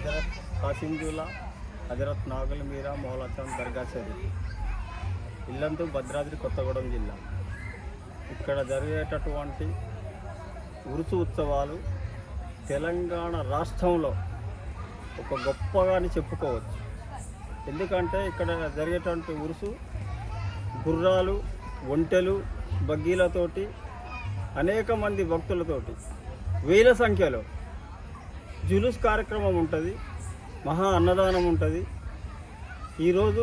హజరత్ కాసింజులా, హజరత్ నాగుల మీరా మౌలాచంద్ దర్గా షరీఫ్, ఇల్లందు భద్రాద్రి కొత్తగూడెం జిల్లా. ఇక్కడ జరిగేటటువంటి ఉరుసు ఉత్సవాలు తెలంగాణ రాష్ట్రంలో ఒక గొప్పగాని చెప్పుకోవచ్చు. ఎందుకంటే ఇక్కడ జరిగేటువంటి ఉరుసు గుర్రాలు, ఒంటెలు, బగ్గీలతోటి అనేక మంది భక్తులతోటి వేల సంఖ్యలో జులూస్ కార్యక్రమం ఉంటుంది, మహా అన్నదానం ఉంటుంది. ఈరోజు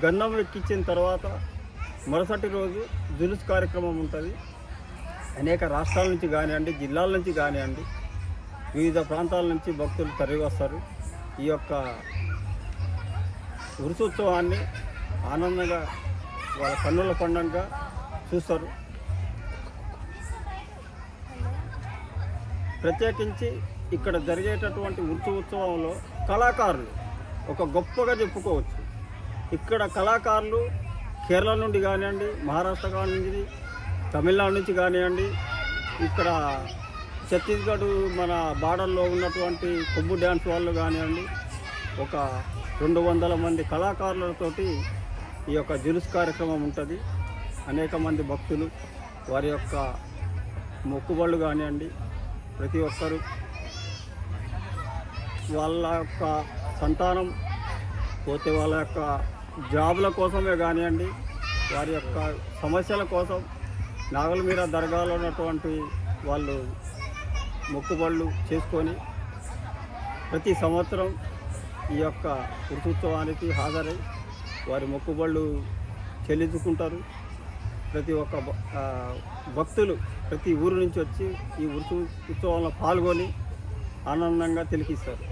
గంధం ఎక్కించిన తర్వాత మరుసటి రోజు జులూస్ కార్యక్రమం ఉంటుంది. అనేక రాష్ట్రాల నుంచి కానివ్వండి, జిల్లాల నుంచి కానివ్వండి, వివిధ ప్రాంతాల నుంచి భక్తులు తరలి వస్తారు. ఈ యొక్క ఉరుసోత్సవాన్ని ఆనందంగా వాళ్ళ కన్నుల పండుగగా చూస్తారు. ప్రత్యేకించి ఇక్కడ జరిగేటటువంటి ఉరుసు ఉత్సవంలో కళాకారులు ఒక గొప్పగా చెప్పుకోవచ్చు. ఇక్కడ కళాకారులు కేరళ నుండి కానివ్వండి, మహారాష్ట్ర కానివ్వండి, తమిళనాడు నుంచి కానివ్వండి, ఇక్కడ ఛత్తీస్గఢ్ మన బార్డర్లో ఉన్నటువంటి కొబ్బు డ్యాన్స్ వాళ్ళు కానివ్వండి, ఒక 200 మంది కళాకారులతోటి ఈ యొక్క జులుస్ కార్యక్రమం ఉంటుంది. అనేక మంది భక్తులు వారి యొక్క మొక్కుబళ్ళు కానివ్వండి, ప్రతి ఒక్కరూ వాళ్ళ యొక్క సంతానం పోతే వాళ్ళ యొక్క జాబుల కోసమే కానివ్వండి, వారి యొక్క సమస్యల కోసం నాగుల మీరా దర్గాలో ఉన్నటువంటి వాళ్ళు మొక్కుబళ్ళు చేసుకొని ప్రతి సంవత్సరం ఈ యొక్క ఉత్సవానికి హాజరై వారి మొక్కుబళ్ళు చెల్లించుకుంటారు. ప్రతి ఒక్క భక్తులు ప్రతి ఊరు నుంచి వచ్చి ఈ ఉత్సవంలో పాల్గొని ఆనందంగా తిలకిస్తారు.